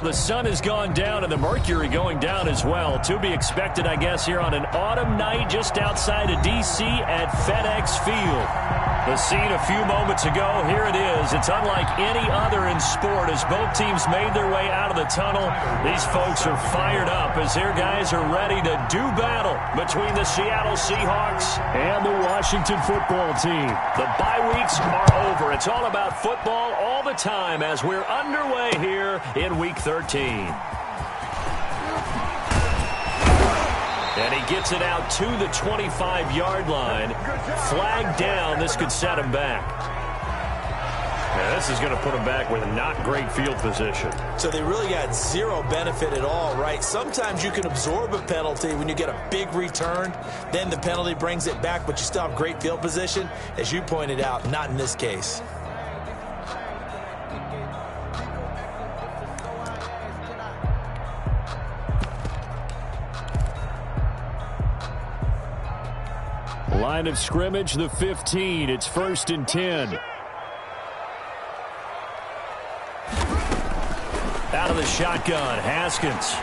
the sun has gone down and the mercury going down as well. To be expected, I guess, here on an autumn night just outside of D.C. at FedEx Field. The scene a few moments ago, here it is. It's unlike any other in sport as both teams made their way out of the tunnel. These folks are fired up as their guys are ready to do battle between the Seattle Seahawks and the Washington football team. The bye weeks are over. It's all about football all the time as we're underway here in Week 13. And he gets it out to the 25-yard line. Flag down. This could set him back. Yeah, this is going to put him back with not great field position. So they really got zero benefit at all, right? Sometimes you can absorb a penalty when you get a big return. Then the penalty brings it back, but you still have great field position. As you pointed out, not in this case. Line of scrimmage, the 15. It's 1st and 10. Out of the shotgun, Haskins.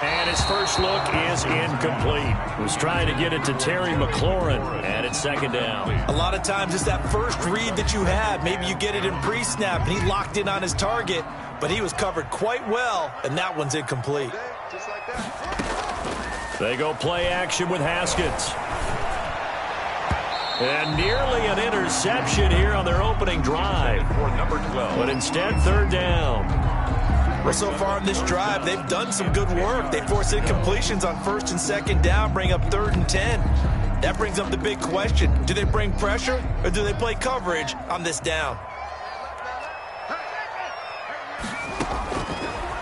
And his first look is incomplete. Was trying to get it to Terry McLaurin, and it's 2nd down. A lot of times it's that first read that you have. Maybe you get it in pre-snap, and he locked in on his target, but he was covered quite well, and that one's incomplete. Just like that. They go play action with Haskins. And nearly an interception here on their opening drive. For number 12. But instead, 3rd down. Well, so far in this drive, they've done some good work. They force incompletions on 1st and 2nd down, bring up 3rd and 10. That brings up the big question. Do they bring pressure or do they play coverage on this down?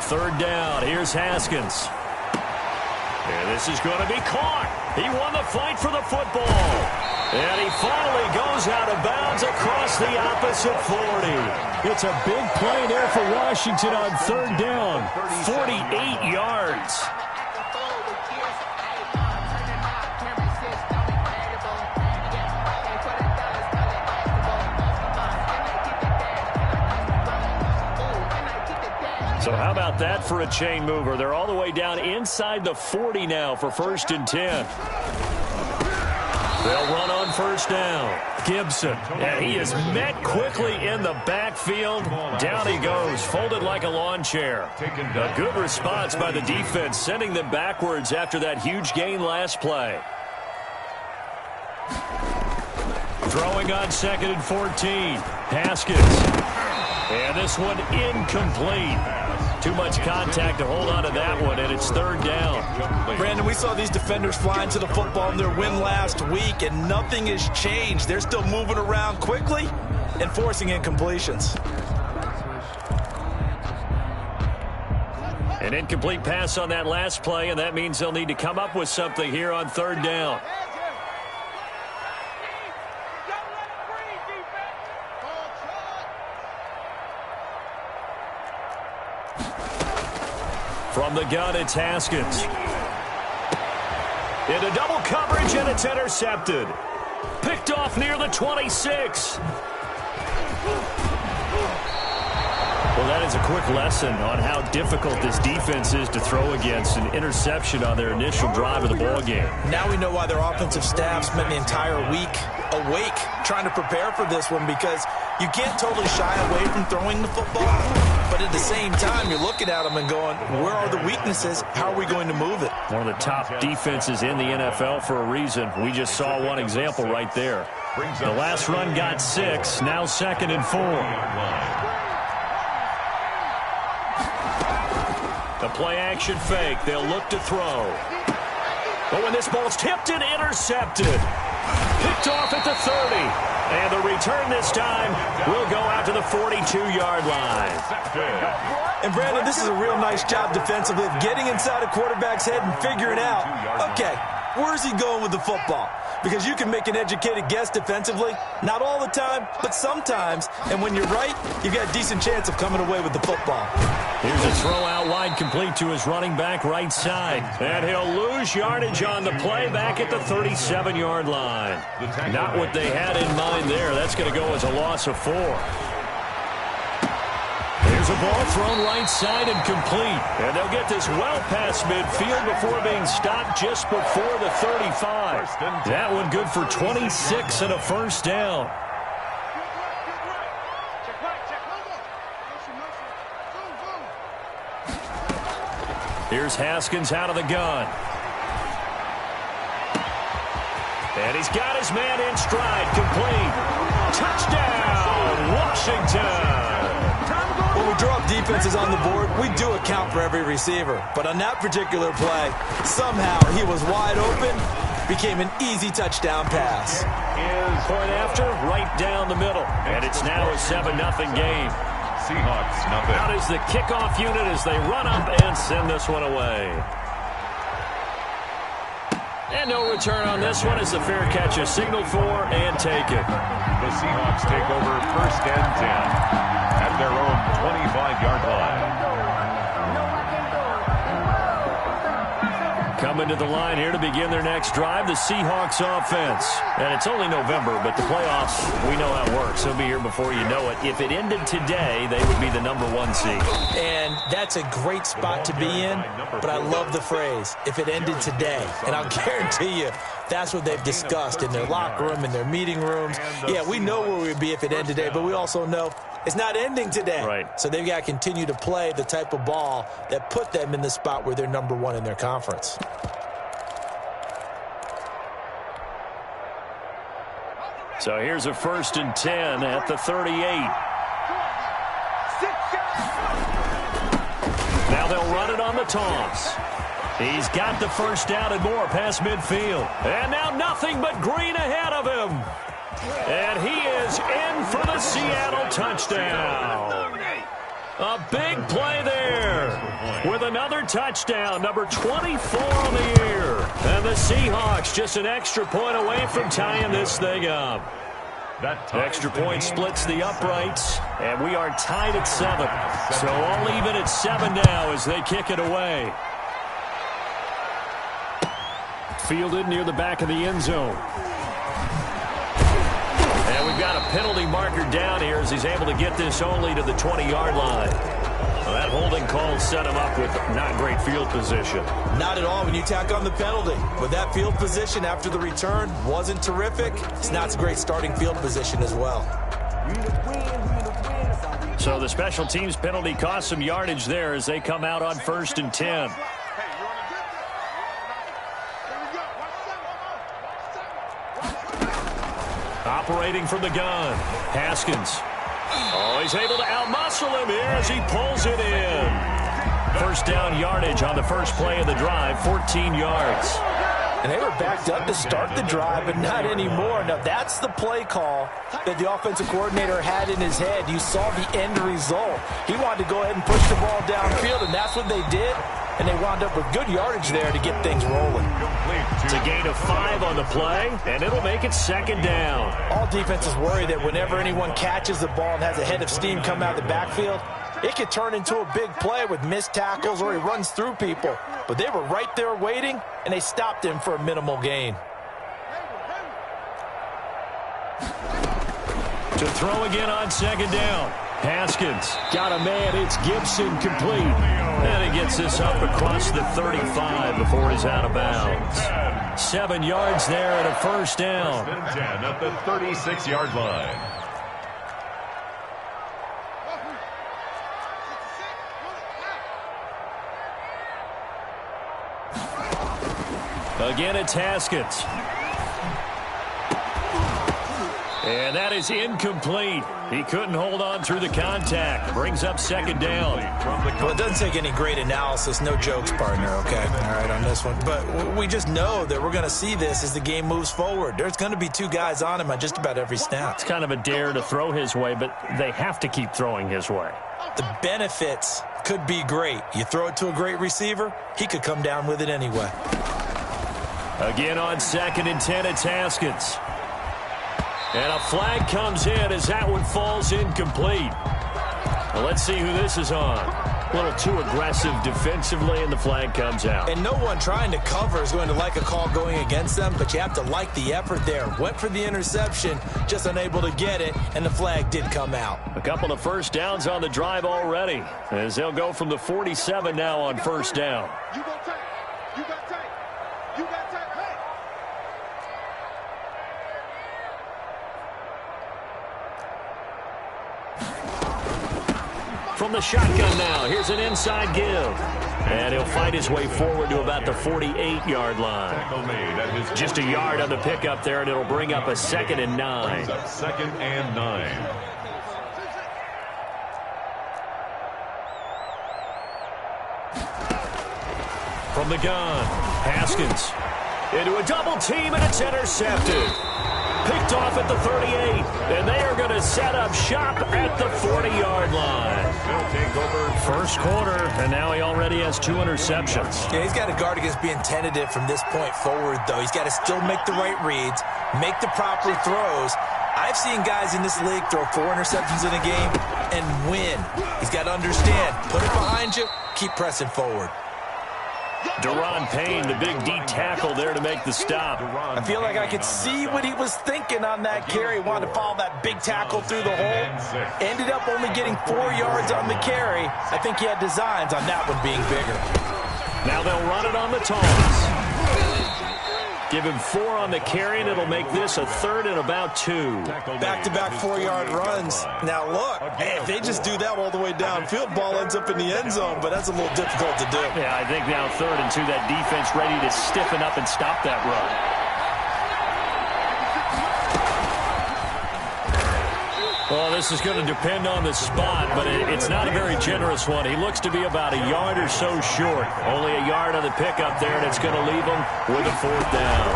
3rd down. Here's Haskins. And this is going to be caught. He won the fight for the football. And he finally goes out of bounds across the opposite 40. It's a big play there for Washington on 3rd down. 48 yards. So how about that for a chain mover? They're all the way down inside the 40 now for 1st and 10. They'll run on 1st down. Gibson, and he is met quickly in the backfield. Down he goes, folded like a lawn chair. A good response by the defense, sending them backwards after that huge gain last play. Throwing on 2nd and 14. Haskins. And this one incomplete. Too much contact to hold on to that one, and it's 3rd down. Brandon, we saw these defenders flying to the football in their win last week, and nothing has changed. They're still moving around quickly and forcing incompletions. An incomplete pass on that last play, and that means they'll need to come up with something here on 3rd down. From the gun, it's Haskins. Into double coverage, and it's intercepted. Picked off near the 26. Well, that is a quick lesson on how difficult this defense is to throw against. An interception on their initial drive of the ballgame. Now we know why their offensive staff spent the entire week awake trying to prepare for this one, because you can't totally shy away from throwing the football, but at the same time, you're looking at them and going, where are the weaknesses? How are we going to move it? One of the top defenses in the NFL for a reason. We just saw one example right there. The last run got 6, now 2nd and 4. The play-action fake. They'll look to throw. But when this ball's tipped and intercepted. Picked off at the 30. And the return this time will go out to the 42-yard line. And, Brandon, this is a real nice job defensively of getting inside a quarterback's head and figuring out, okay, where's he going with the football? Because you can make an educated guess defensively. Not all the time, but sometimes. And when you're right, you've got a decent chance of coming away with the football. Here's a throw out wide complete to his running back right side. And he'll lose yardage on the play back at the 37-yard line. Not what they had in mind there. That's going to go as a loss of 4. Here's Here's a ball thrown right side and complete. And they'll get this well past midfield before being stopped just before the 35. That one good for 26 and a first down. Here's Haskins out of the gun. And he's got his man in stride, complete. Touchdown, Washington. When we draw up defenses on the board, we do account for every receiver. But on that particular play, somehow he was wide open, became an easy touchdown pass. Point after, right down the middle. And it's now a 7-0 game. Seahawks, nothing. Out is the kickoff unit as they run up and send this one away. And no return on this one as the fair catch is signaled for and taken. The Seahawks take over 1st and 10 at their own 25-yard line. Coming to the line here to begin their next drive, the Seahawks offense. And it's only November, but the playoffs, we know how it works. They'll be here before you know it. If it ended today, they would be the #1 seed. And that's a great spot to be in, but I love the phrase, if it ended today. And I'll guarantee you, that's what they've discussed in their locker room, in their meeting rooms. Yeah, we know where we'd be if it ended today, but we also know it's not ending today. Right. So they've got to continue to play the type of ball that put them in the spot where they're #1 in their conference. So here's a 1st and 10 at the 38. Now they'll run it on the toss. He's got the first down and more past midfield. And now nothing but green ahead of him. And he is in for the Seattle touchdown. A big play there with another touchdown, number 24 on the year. And the Seahawks just an extra point away from tying this thing up. The extra point splits the uprights, and we are tied at 7. So all even at 7 now as they kick it away. Fielded near the back of the end zone. And we've got a penalty marker down here as he's able to get this only to the 20-yard line. Well, that holding call set him up with not great field position. Not at all when you tack on the penalty. But that field position after the return wasn't terrific. It's not a great starting field position as well. So the special teams penalty cost some yardage there as they come out on 1st and 10. Operating from the gun, Haskins. Oh, he's able to outmuscle him here as he pulls it in. First down yardage on the first play of the drive, 14 yards. And they were backed up to start the drive, but not anymore. Now, that's the play call that the offensive coordinator had in his head. You saw the end result. He wanted to go ahead and push the ball downfield, and that's what they did. And they wound up with good yardage there to get things rolling. It's a gain of 5 on the play, and it'll make it 2nd down. All defenses worry that whenever anyone catches the ball and has a head of steam come out of the backfield, it could turn into a big play with missed tackles or he runs through people. But they were right there waiting, and they stopped him for a minimal gain. To throw again on 2nd down. Haskins got a man. It's Gibson complete. And he gets this up across the 35 before he's out of bounds. 7 yards there and a first down. 1st and 10 at the 36-yard line. Again, it's Haskins. And that is incomplete. He couldn't hold on through the contact. Brings up 2nd down. Well, it doesn't take any great analysis. No jokes, partner, okay? All right, on this one. But we just know that we're going to see this as the game moves forward. There's going to be 2 guys on him on just about every snap. It's kind of a dare to throw his way, but they have to keep throwing his way. The benefits could be great. You throw it to a great receiver, he could come down with it anyway. Again on 2nd and 10, it's Haskins. And a flag comes in as that one falls incomplete. Well, let's see who this is on. A little too aggressive defensively, and the flag comes out. And no one trying to cover is going to like a call going against them, but you have to like the effort there. Went for the interception, just unable to get it, and the flag did come out. A couple of first downs on the drive already, as they'll go from the 47 now on first down. You got tight. You got tight. You got tight. Hey. From the shotgun now, here's an inside give. And he'll fight his way forward to about the 48-yard line. Just a yard on the pickup there, and it'll bring up a 2nd and 9. 2nd and 9. From the gun, Haskins into a double team, and it's intercepted. Picked off at the 38, and they are going to set up shop at the 40-yard line. They'll take over First quarter, and now he already has 2 interceptions. Yeah, he's got to guard against being tentative from this point forward, though. He's got to still make the right reads, make the proper throws. I've seen guys in this league throw 4 interceptions in a game and win. He's got to understand, put it behind you, keep pressing forward. Deron Payne, the big D tackle there to make the stop. I feel like I could see what he was thinking on that carry. Wanted to follow that big tackle through the hole. Ended up only getting 4 yards on the carry. I think he had designs on that one being bigger. Now they'll run it on the toss. Give him 4 on the carry, and it'll make this a 3rd and about 2. Back-to-back 4-yard runs. Now look, if they just do that all the way downfield, ball ends up in the end zone, but that's a little difficult to do. Yeah, I think now 3rd and 2, that defense ready to stiffen up and stop that run. Well, this is going to depend on the spot, but it's not a very generous one. He looks to be about a yard or so short. Only a yard on the pickup there, and it's going to leave him with a 4th down.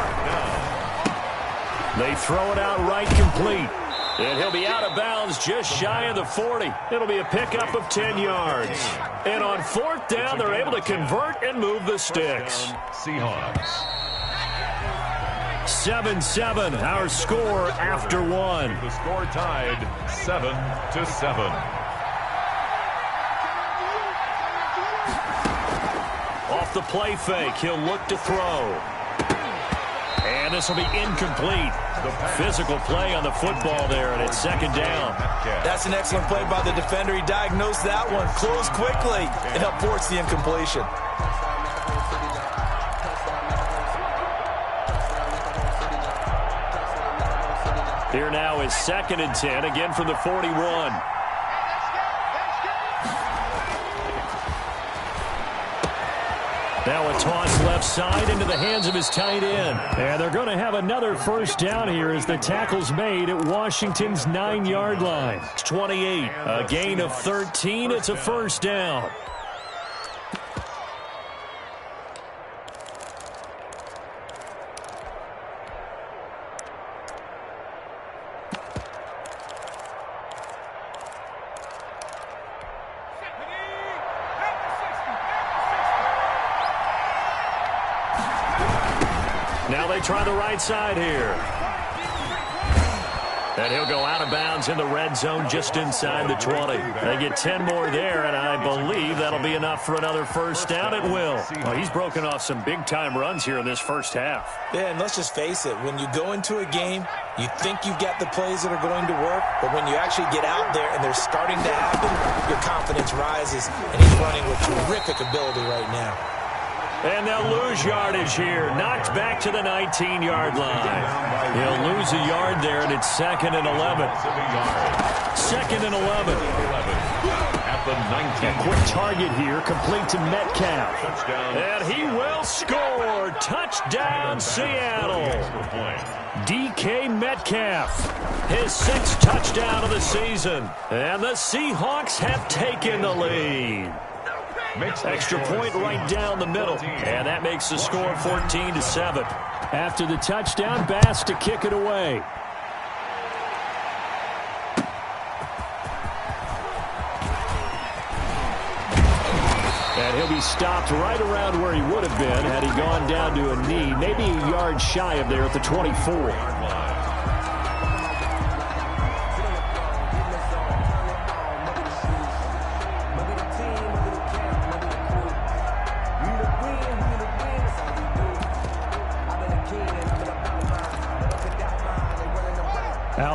They throw it out right complete. And he'll be out of bounds just shy of the 40. It'll be a pickup of 10 yards. And on 4th down, they're able to convert and move the sticks. Seahawks. 7-7, our score after 1. The score tied 7-7. Off the play fake, he'll look to throw. And this will be incomplete. Physical play on the football there, and it's 2nd down. That's an excellent play by the defender. He diagnosed that one, closed quickly, and helped force the incompletion. Here now is 2nd and 10, again from the 41. Now a toss left side into the hands of his tight end. And they're going to have another first down here as the tackle's made at Washington's 9-yard line. It's 28, a gain of 13. It's a first down. Now they try the right side here. And he'll go out of bounds in the red zone just inside the 20. They get 10 more there, and I believe that'll be enough for another first down at will. Well, he's broken off some big-time runs here in this first half. Yeah, and let's just face it. When you go into a game, you think you've got the plays that are going to work, but when you actually get out there and they're starting to happen, your confidence rises, and he's running with terrific ability right now. And they'll lose yardage here. Knocked back to the 19-yard line. He'll lose a yard there, and it's 2nd and 11. 2nd and 11. At the 19. A quick target here, complete to Metcalf. Touchdown. And he will score. Touchdown, Seattle. DK Metcalf, his 6th touchdown of the season. And the Seahawks have taken the lead. Extra point right down the middle. And that makes the score 14-7. After the touchdown, Bass to kick it away. And he'll be stopped right around where he would have been had he gone down to a knee, maybe a yard shy of there at the 24.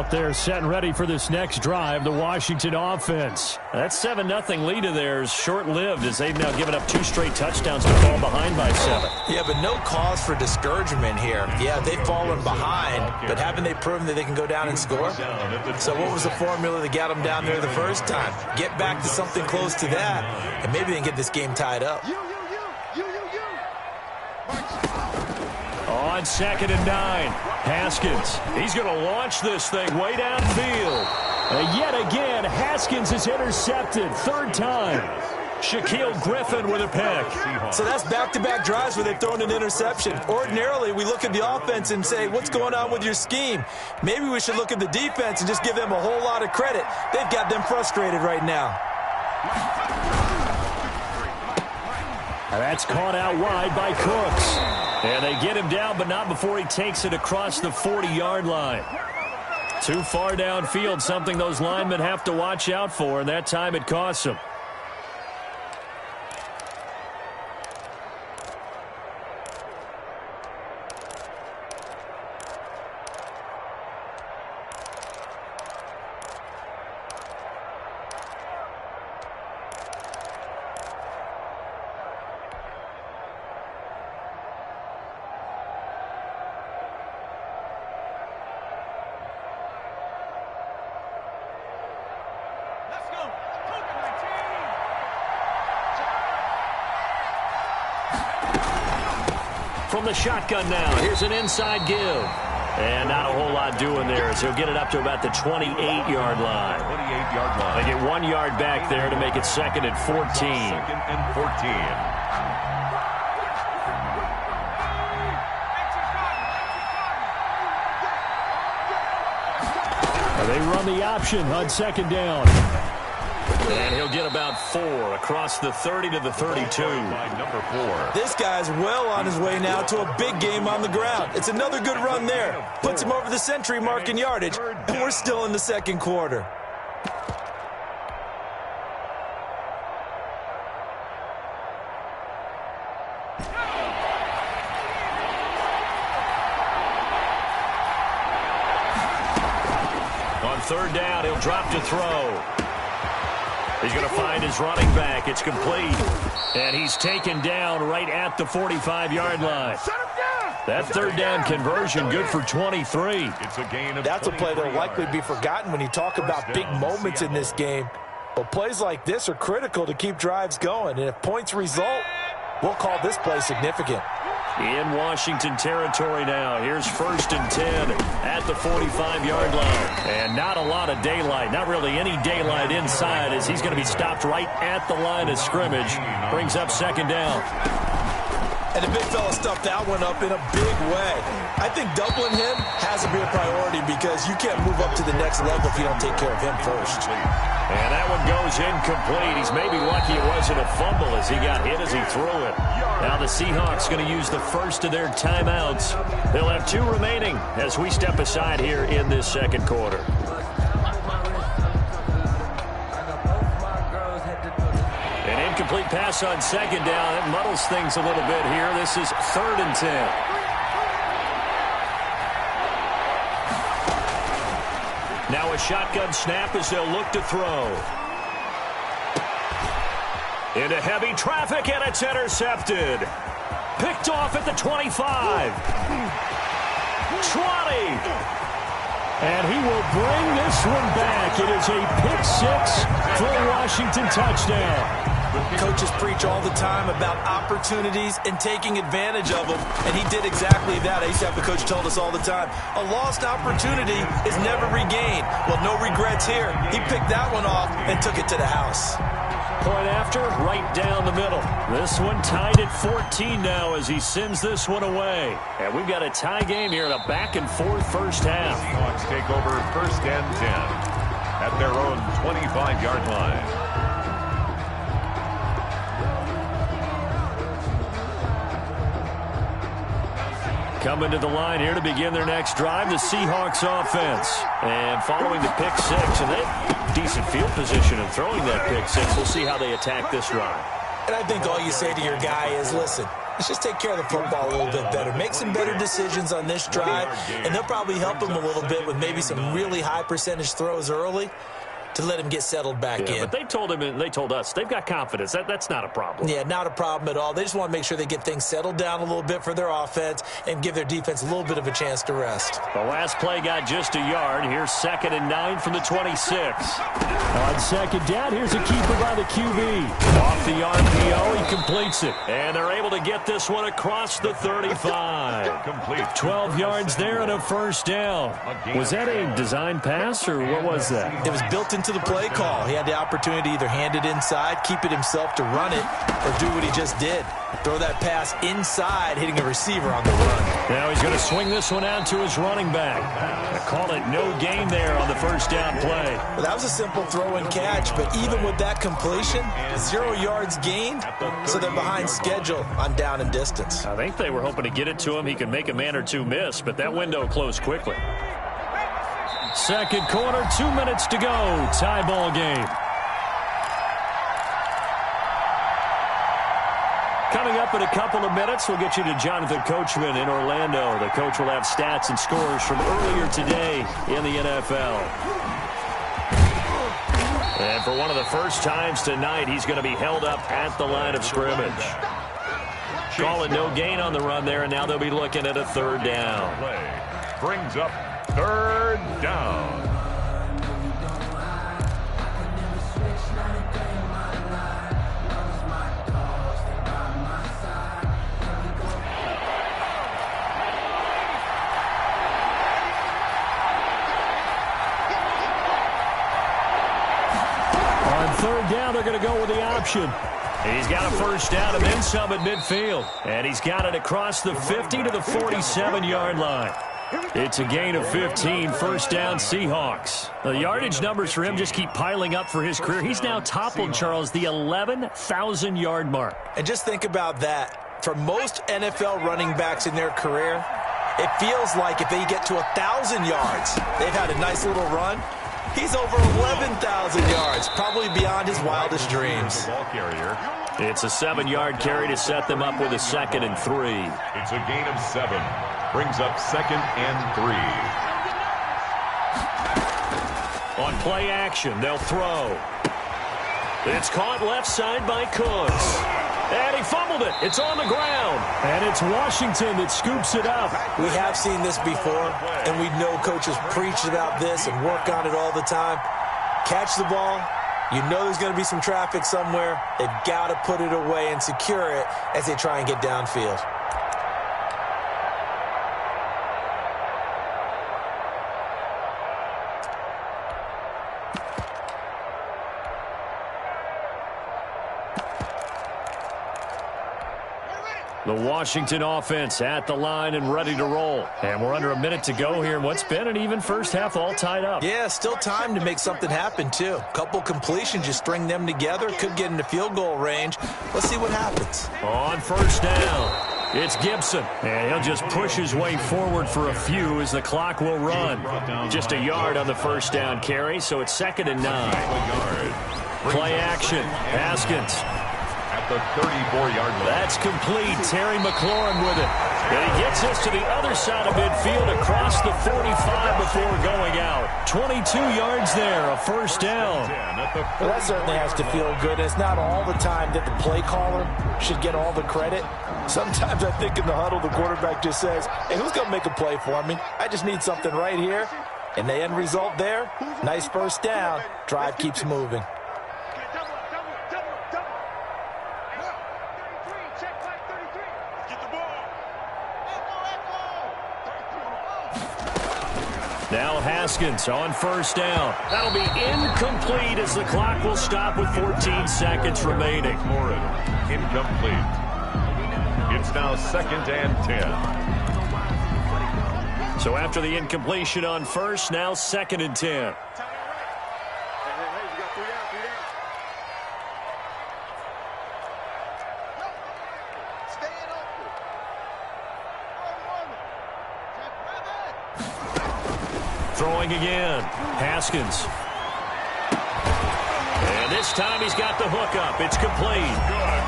out there setting ready for this next drive, the Washington offense. That 7-0 lead of theirs short-lived as they've now given up 2 straight touchdowns to fall behind by 7. Yeah, but no cause for discouragement here. Yeah, they've fallen behind, but haven't they proven that they can go down and score? So what was the formula that got them down there the first time? Get back to something close to that, and maybe they can get this game tied up. On 2nd and 9, Haskins. He's going to launch this thing way downfield. And yet again, Haskins is intercepted. 3rd time. Shaquille Griffin with a pick. So that's back-to-back drives where they've thrown an interception. Ordinarily, we look at the offense and say, what's going on with your scheme? Maybe we should look at the defense and just give them a whole lot of credit. They've got them frustrated right now. And that's caught out wide by Cooks. And they get him down, but not before he takes it across the 40-yard line. Too far downfield, something those linemen have to watch out for, and that time it costs them. From the shotgun now, here's an inside give. And not a whole lot doing there as he'll get it up to about the 28-yard line. 28-yard line. They get 1 yard back there to make it 2nd and 14. 2nd and 14. They run the option on 2nd down. And he'll get about 4 across the 30 to the 32. By number 4. This guy's well on his way now to a big game on the ground. It's another good run there. Puts him over the century mark in yardage, and we're still in the 2nd quarter. On 3rd down, he'll drop to throw. He's going to find his running back. It's complete. And he's taken down right at the 45-yard line. That 3rd down conversion good for 23. It's a gain of That's a play that'll likely be forgotten when you talk about big moments in this game. But plays like this are critical to keep drives going. And if points result, we'll call this play significant. In Washington territory now. Here's 1st and 10 at the 45-yard line. And not a lot of daylight. Not really any daylight inside as he's going to be stopped right at the line of scrimmage. Brings up 2nd down. And the big fella stuffed that one up in a big way. I think doubling him has to be a priority because you can't move up to the next level if you don't take care of him first. And that one goes incomplete. He's maybe lucky it wasn't a fumble as he got hit as he threw it. Now the Seahawks going to use the first of their timeouts. They'll have 2 remaining as we step aside here in this 2nd quarter. An incomplete pass on 2nd down. That muddles things a little bit here. This is 3rd and 10. Now a shotgun snap as they'll look to throw. Into heavy traffic, and it's intercepted. Picked off at the 25. 20. And he will bring this one back. It is a pick 6 for a Washington touchdown. Coaches preach all the time about opportunities and taking advantage of them, and he did exactly that. I used to have a coach told us all the time, a lost opportunity is never regained. Well, no regrets here. He picked that one off and took it to the house. Point after, right down the middle. This one tied at 14 now as he sends this one away. And we've got a tie game here in a back-and-forth first half. Seahawks take over 1st and 10 at their own 25-yard line. Coming to the line here to begin their next drive, the Seahawks offense. And following the pick 6, and they have decent field position in throwing that pick 6. We'll see how they attack this drive. And I think all you say to your guy is, listen, Let's just take care of the football a little bit better. Make some better decisions on this drive, and they'll probably help him a little bit with maybe some really high percentage throws early to let him get settled back in. But they told him, and they told us, they've got confidence. That's not a problem. Yeah, not a problem at all. They just want to make sure they get things settled down a little bit for their offense and give their defense a little bit of a chance to rest. The last play got just a yard. Here's 2nd and 9 from the 26. On 2nd down, here's a keeper by the QB. Off the RPO, he completes it. And they're able to get this one across the 35. Complete. 12 yards there and a 1st down. Was that a design pass, or what was that? It was built into the play call. He had the opportunity to either hand it inside, keep it himself to run it, or do what he just did. Throw that pass inside, hitting a receiver on the run. Now he's going to swing this one out to his running back. I call it no gain there on the 1st down play. Well, that was a simple throw and catch, but even with that completion, 0 yards gained, so they're behind schedule on down and distance. I think they were hoping to get it to him. He could make a man or two miss, but that window closed quickly. 2nd quarter, 2 minutes to go. Tie ball game. Coming up in a couple of minutes, we'll get you to Jonathan Coachman in Orlando. The coach will have stats and scores from earlier today in the NFL. And for one of the first times tonight, he's going to be held up at the line of scrimmage. Call it no gain on the run there, and now they'll be looking at a 3rd down. Play brings up 3rd down. On 3rd down, they're going to go with the option. He's got a 1st down and then some at midfield. And he's got it across the 50 to the 47-yard line. It's a gain of 15, 1st down Seahawks. The yardage numbers for him just keep piling up for his career. He's now toppled, Charles, the 11,000-yard mark. And just think about that. For most NFL running backs in their career, it feels like if they get to 1,000 yards, they've had a nice little run. He's over 11,000 yards, probably beyond his wildest dreams. It's a 7-yard carry to set them up with a 2nd and 3. It's a gain of 7. Brings up 2nd and 3. On play action, they'll throw. It's caught left side by Cooks. And he fumbled it. It's on the ground. And it's Washington that scoops it up. We have seen this before, and we know coaches preach about this and work on it all the time. Catch the ball. You know there's going to be some traffic somewhere. They've got to put it away and secure it as they try and get downfield. The Washington offense at the line and ready to roll. And we're under a minute to go here in what's been an even first half, all tied up. Yeah, still time to make something happen, too. Couple completions, you string them together, could get into field goal range. Let's see what happens. On 1st down, it's Gibson. And he'll just push his way forward for a few as the clock will run. Just a yard on the 1st down carry, so it's 2nd and 9. Play action, Haskins. The 34-yard line. That's complete. Terry McLaurin with it. And he gets us to the other side of midfield across the 45 before going out. 22 yards there, a 1st down. Well, that certainly has to feel good. It's not all the time that the play caller should get all the credit. Sometimes I think in the huddle, the quarterback just says, hey, who's going to make a play for me? I just need something right here. And the end result there, nice 1st down. Drive keeps moving. Now Haskins on 1st down. That'll be incomplete as the clock will stop with 14 seconds remaining. Incomplete. It's now 2nd and 10. So after the incompletion on 1st, now 2nd and 10. Throwing again. Haskins. And this time he's got the hook up. It's complete.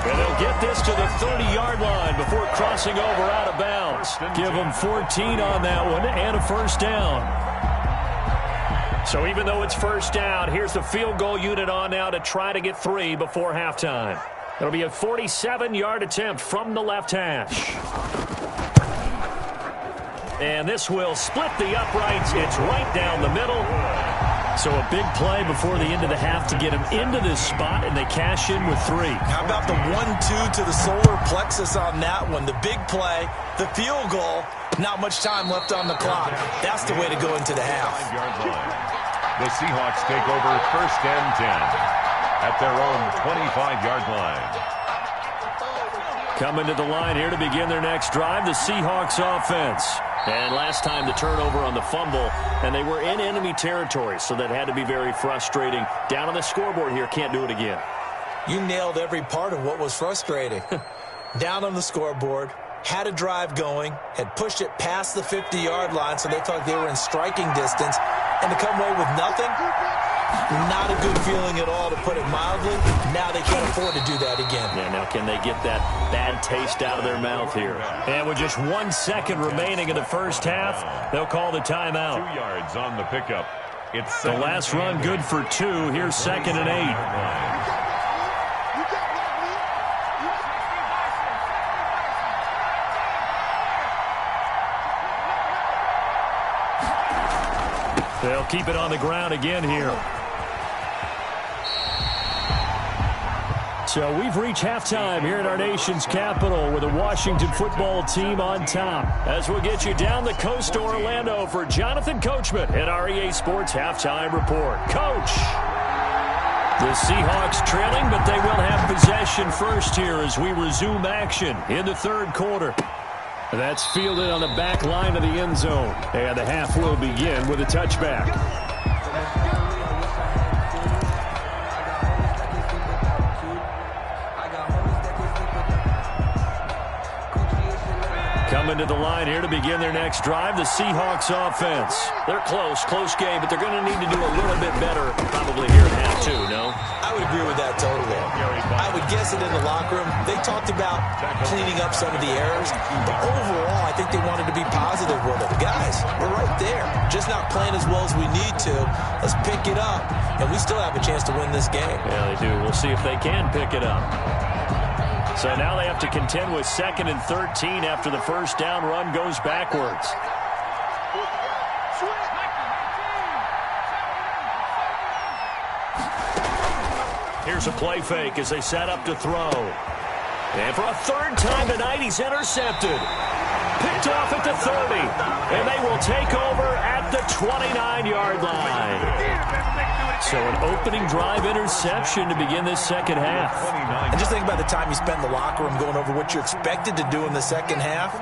And they'll get this to the 30-yard line before crossing over out of bounds. Give them 14 on that one and a first down. So even though it's first down, here's the field goal unit on now to try to get 3 before halftime. It'll be a 47-yard attempt from the left hash. And this will split the uprights. It's right down the middle. So a big play before the end of the half to get him into this spot, and they cash in with 3. How about the 1-2 to the solar plexus on that one? The big play, the field goal, not much time left on the clock. That's the way to go into the half. The Seahawks take over first and 10 at their own 25-yard line. Coming to the line here to begin their next drive, the Seahawks offense. And last time the turnover on the fumble, and they were in enemy territory, so that had to be very frustrating. Down on the scoreboard here, can't do it again. You nailed every part of what was frustrating. Down on the scoreboard, had a drive going, had pushed it past the 50-yard line, so they thought they were in striking distance, and to come away with nothing, not a good feeling at all, to put it mildly. Now they can't afford to do that again. Yeah, now can they get that bad taste out of their mouth here? And with just 1 second remaining in the first half, they'll call the timeout. 2 yards on the pickup. It's the last run good for 2. Here's 2nd and 8. They'll keep it on the ground again here. So we've reached halftime here at our nation's capital with the Washington football team on top. As we'll get you down the coast to Orlando for Jonathan Coachman at our EA Sports Halftime Report. Coach! The Seahawks trailing, but they will have possession first here as we resume action in the third quarter. That's fielded on the back line of the end zone. And the half will begin with a touchback. Coming to the line here to begin their next drive, the Seahawks offense. They're close game, but they're going to need to do a little bit better probably here in half 2, no? I would agree with that totally. I would guess it in the locker room. They talked about cleaning up some of the errors, but overall, I think they wanted to be positive with it. Guys, we're right there. Just not playing as well as we need to. Let's pick it up, and we still have a chance to win this game. Yeah, they do. We'll see if they can pick it up. So now they have to contend with 2nd and 13 after the first down run goes backwards. Here's a play fake as they set up to throw. And for a third time tonight, he's intercepted. Picked off at the 30. And they will take over at the 29-yard line. So an opening drive interception to begin this second half. And just think about the time you spend in the locker room going over what you expected to do in the second half.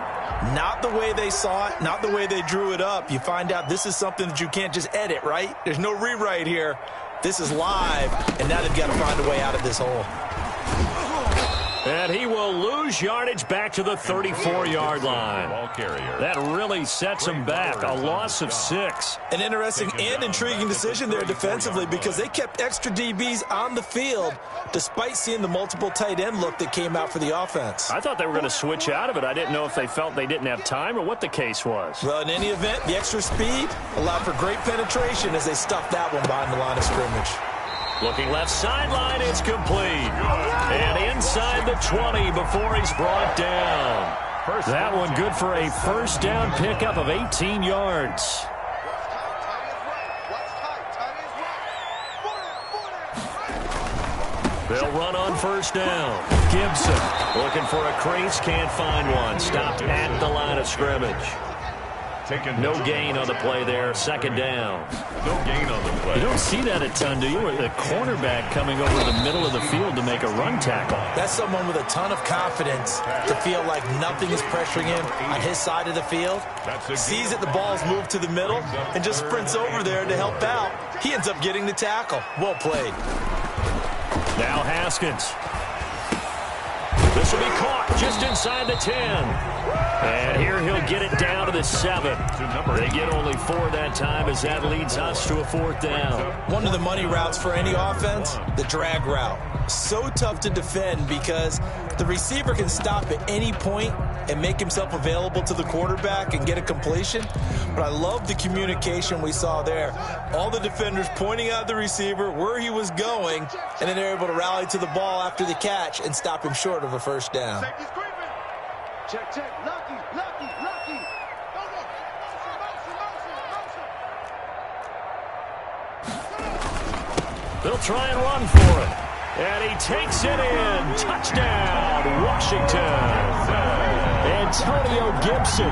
Not the way they saw it, not the way they drew it up. You find out this is something that you can't just edit, right? There's no rewrite here. This is live, and now they've got to find a way out of this hole. And he will lose yardage back to the 34-yard line. That really sets him back. A loss of 6. An interesting and intriguing decision there defensively because they kept extra DBs on the field despite seeing the multiple tight end look that came out for the offense. I thought they were going to switch out of it. I didn't know if they felt they didn't have time or what the case was. Well, in any event, the extra speed allowed for great penetration as they stuffed that one behind the line of scrimmage. Looking left sideline, it's complete. And inside the 20 before he's brought down. That one good for a first down pickup of 18 yards. They'll run on first down. Gibson looking for a crease, can't find one. Stopped at the line of scrimmage. No gain on the play there. Second down. No gain on the play. You don't see that a ton, do you? The cornerback coming over the middle of the field to make a run tackle. That's someone with a ton of confidence to feel like nothing is pressuring him on his side of the field. Sees that the ball's moved to the middle and just sprints over there to help out. He ends up getting the tackle. Well played. Now Haskins. This will be caught just inside the 10. And here he'll get it down to the 7. They get only 4 that time as that leads us to a 4th down. One of the money routes for any offense, the drag route. So tough to defend because the receiver can stop at any point and make himself available to the quarterback and get a completion. But I love the communication we saw there. All the defenders pointing out the receiver, where he was going, and then they're able to rally to the ball after the catch and stop him short of a 1st down. Check, check. Lucky, lucky, lucky. Go, go. Motion, motion, motion. They'll try and run for it. And he takes it in. Touchdown, Washington. Antonio Gibson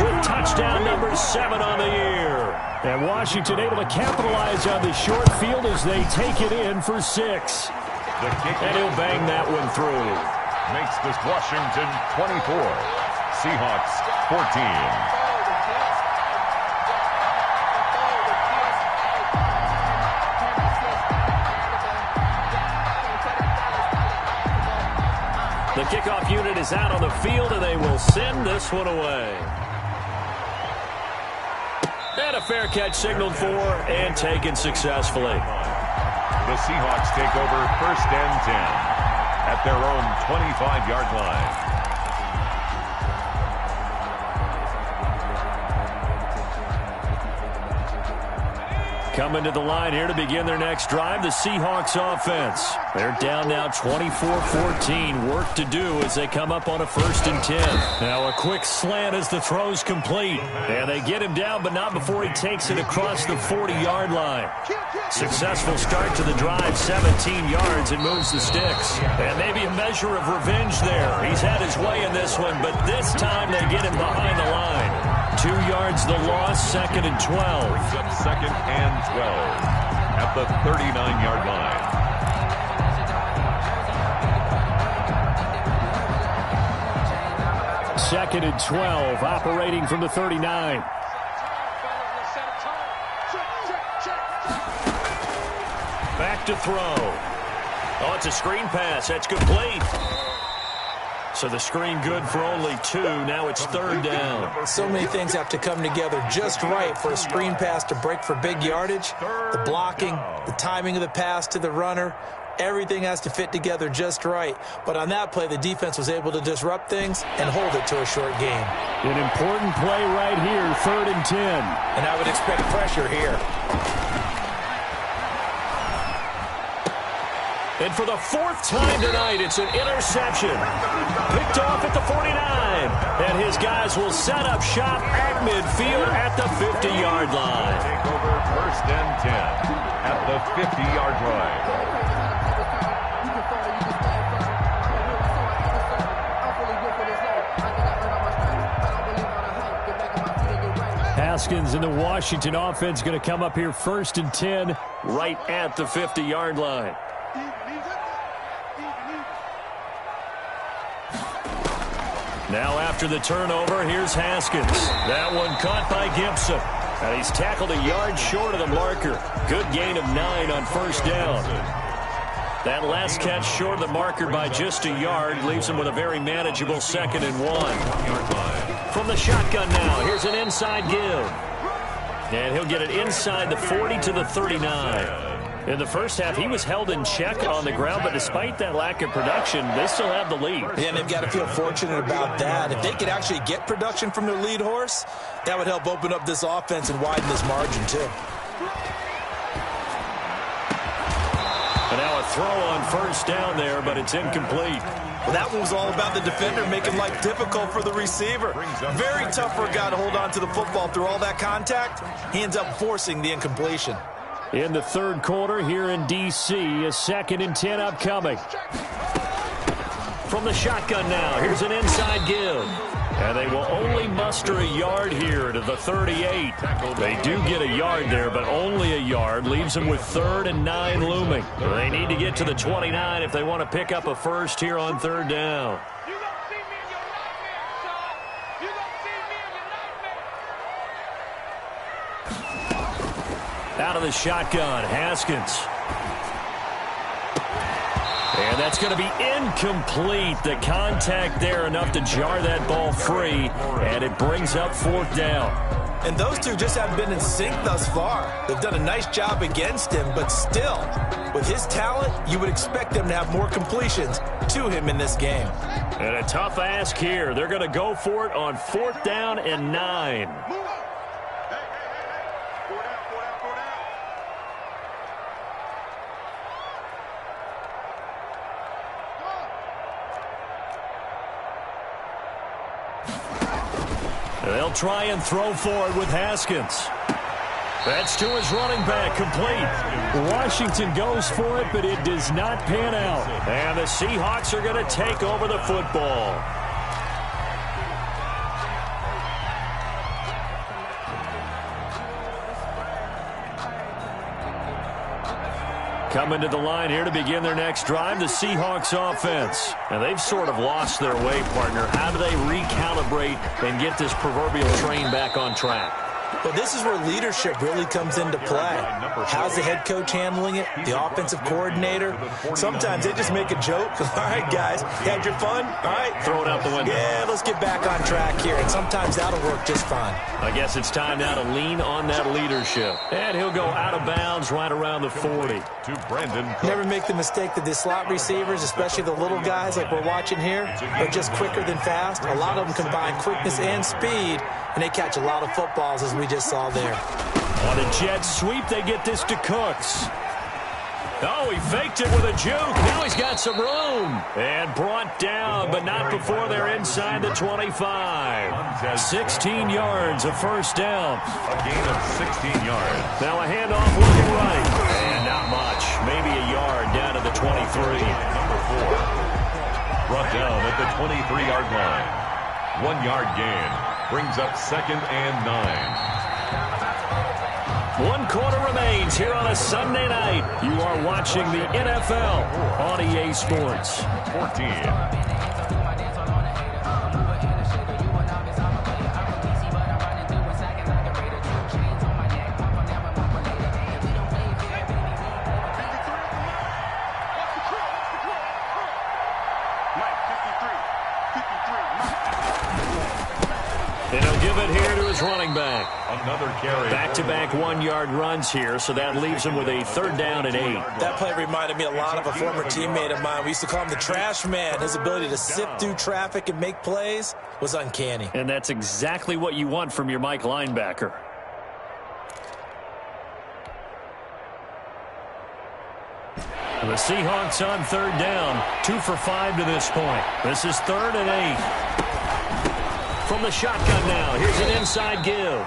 with touchdown number 7 on the year. And Washington able to capitalize on the short field as they take it in for 6. And he'll bang that one through. Makes this Washington 24. Seahawks 14. The kickoff unit is out on the field, and they will send this one away. And a fair catch signaled for and taken successfully. The Seahawks take over 1st and 10 at their own 25-yard line. Coming to the line here to begin their next drive, the Seahawks offense. They're down now 24-14. Work to do as they come up on a 1st and 10. Now a quick slant as the throw's complete. And they get him down, but not before he takes it across the 40-yard line. Successful start to the drive, 17 yards, and moves the sticks. And maybe a measure of revenge there. He's had his way in this one, but this time they get him behind the line. 2 yards the loss, 2nd and 12. Brings up 2nd and 12 at the 39-yard line. Second and 12, operating from the 39. Back to throw. Oh, it's a screen pass. That's complete. So the screen good for only 2. Now it's 3rd down. So many things have to come together just right for a screen pass to break for big yardage. The blocking, the timing of the pass to the runner, everything has to fit together just right. But on that play, the defense was able to disrupt things and hold it to a short game. An important play right here, 3rd and 10. And I would expect pressure here. And for the 4th time tonight, it's an interception. Picked off at the 49. And his guys will set up shop at midfield at the 50-yard line. Take over 1st and 10 at the 50-yard line. Haskins and the Washington offense going to come up here 1st and 10 right at the 50-yard line. Now after the turnover, here's Haskins. That one caught by Gibson. And he's tackled a yard short of the marker. Good gain of 9 on 1st down. That last catch short of the marker by just a yard leaves him with a very manageable 2nd and 1. From the shotgun now, here's an inside give. And he'll get it inside the 40 to the 39. In the first half, he was held in check on the ground, but despite that lack of production, they still have the lead. Yeah, and they've got to feel fortunate about that. If they could actually get production from their lead horse, that would help open up this offense and widen this margin, too. And now a throw on 1st down there, but it's incomplete. Well, that one was all about the defender making life difficult for the receiver. Very tough for a guy to hold on to the football through all that contact. He ends up forcing the incompletion. In the 3rd quarter here in D.C., a 2nd and 10 upcoming. From the shotgun now, here's an inside give. And they will only muster a yard here to the 38. They do get a yard there, but only a yard. Leaves them with 3rd and 9 looming. They need to get to the 29 if they want to pick up a first here on 3rd down. Out of the shotgun, Haskins. And that's going to be incomplete. The contact there enough to jar that ball free, and it brings up 4th down. And those two just haven't been in sync thus far. They've done a nice job against him, but still, with his talent, you would expect them to have more completions to him in this game. And a tough ask here. They're going to go for it on 4th down and 9. They'll try and throw for it with Haskins. That's to his running back, complete. Washington goes for it, but it does not pan out. And the Seahawks are going to take over the football. Coming to the line here to begin their next drive, the Seahawks offense. And they've sort of lost their way, partner. How do they recalibrate and get this proverbial train back on track? Well, this is where leadership really comes into play. How's the head coach handling it? The offensive coordinator? Sometimes they just make a joke. All right, guys, had your fun? All right. Throw it out the window. Yeah, let's get back on track here. And sometimes that'll work just fine. I guess it's time now to lean on that leadership. And he'll go out of bounds right around the 40. To Brandon. Never make the mistake that the slot receivers, especially the little guys like we're watching here, are just quicker than fast. A lot of them combine quickness and speed, and they catch a lot of footballs as we just saw there. On a jet sweep, they get this to Cooks. Oh, he faked it with a juke. Now he's got some room. And brought down, but not before they're inside the 25. 16 yards, a 1st down. A gain of 16 yards. Now a handoff looking right. And not much. Maybe a yard down to the 23. Number 4. Brought down at the 23-yard line. 1-yard gain. Brings up 2nd and 9. 1 quarter remains here on a Sunday night. You are watching the NFL on EA Sports. 14. And he'll give it here to his running back. Another carry. Back-to-back 1-yard runs here, so that leaves him with a 3rd down and 8. That play reminded me a lot of a former teammate of mine. We used to call him the trash man. His ability to sift through traffic and make plays was uncanny. And that's exactly what you want from your Mike linebacker. And the Seahawks on 3rd down. 2 for 5 to this point. This is 3rd and 8. From the shotgun now, here's an inside give.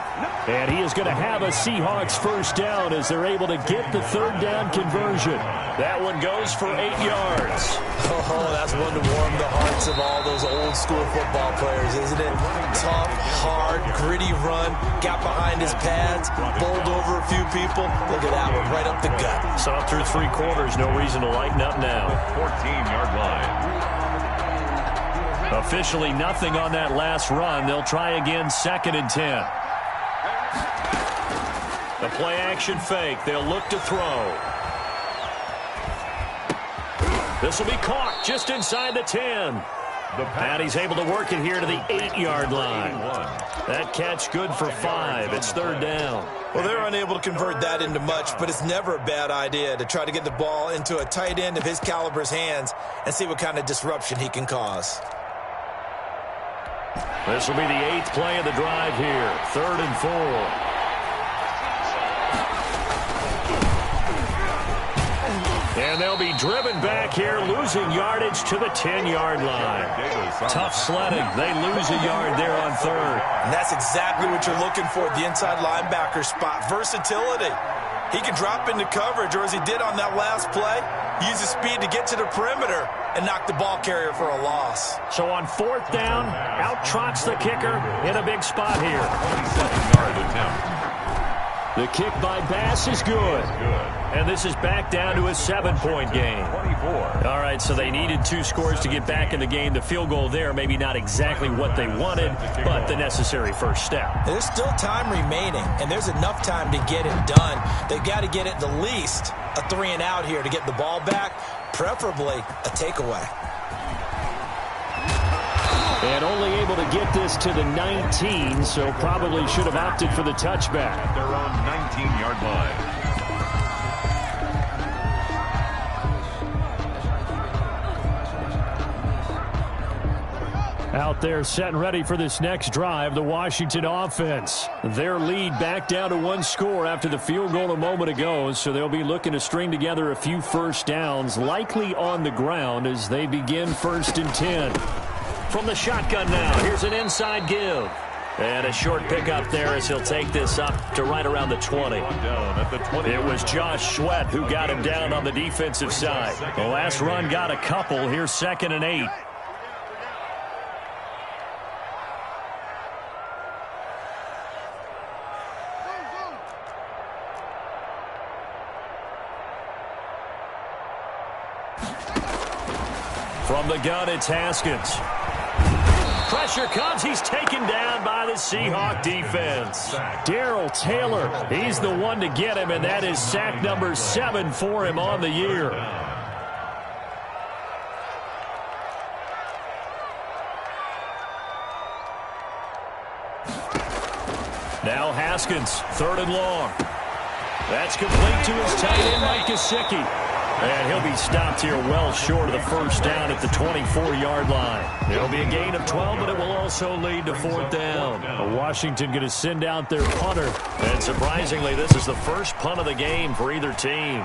And he is going to have a Seahawks 1st down as they're able to get the 3rd down conversion. That one goes for 8 yards. Oh, that's one to warm the hearts of all those old school football players, isn't it? Tough, hard, gritty run, got behind his pads, bowled over a few people. Look at that one, right up the gut. Saw through 3 quarters, no reason to lighten up now. 14-yard line. Officially nothing on that last run. They'll try again, 2nd and 10. The play action fake. They'll look to throw. This will be caught just inside the 10. And he's able to work it here to the 8-yard line. That catch good for 5. It's 3rd down. Well, they're unable to convert that into much, but it's never a bad idea to try to get the ball into a tight end of his caliber's hands and see what kind of disruption he can cause. This will be the 8th play of the drive here. 3rd and 4. And they'll be driven back here, losing yardage to the 10-yard line. Tough sledding. They lose a yard there on 3rd. And that's exactly what you're looking for at the inside linebacker spot. Versatility. He can drop into coverage, or as he did on that last play, use his speed to get to the perimeter and knock the ball carrier for a loss. So on 4th down, out trots the kicker in a big spot here. 27-yard attempt. The kick by Bass is good. And this is back down to a 7-point game. 24. All right, so they needed 2 scores to get back in the game. The field goal there, maybe not exactly what they wanted, but the necessary first step. There's still time remaining, and there's enough time to get it done. They've got to get at the least a 3-and-out here to get the ball back, preferably a takeaway. And only able to get this to the 19, so probably should have opted for the touchback. At their own 19-yard line. Out there set and ready for this next drive, the Washington offense. Their lead back down to 1 score after the field goal a moment ago, so they'll be looking to string together a few first downs, likely on the ground as they begin 1st and 10. From the shotgun now, here's an inside give. And a short pickup there as he'll take this up to right around the 20. It was Josh Sweat who got him down on the defensive side. The last run got a couple. Here's 2nd and 8. From the gun, it's Haskins. Pressure comes. He's taken down by the Seahawk defense. Darrell Taylor, he's the one to get him, and that is sack number 7 for him on the year. Now Haskins, 3rd and long. That's complete to his tight end, Mike Gesicki. And he'll be stopped here well short of the first down at the 24-yard line. It'll be a gain of 12, but it will also lead to 4th down. Washington going to send out their punter. And surprisingly, this is the first punt of the game for either team.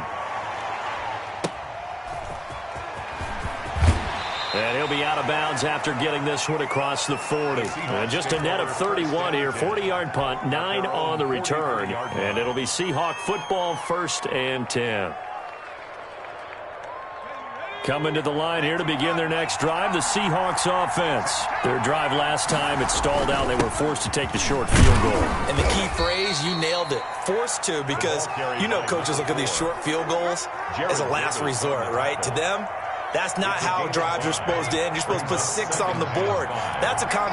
And he'll be out of bounds after getting this one across the 40. And just a net of 31 here. 40-yard punt, 9 on the return. And it'll be Seahawk football, 1st and 10. Coming to the line here to begin their next drive, the Seahawks offense. Their drive last time, it stalled out. They were forced to take the short field goal. And the key phrase, you nailed it, forced to, because you know coaches look at these short field goals as a last resort, right? To them, that's not how drives are supposed to end. You're supposed to put 6 on the board. That's a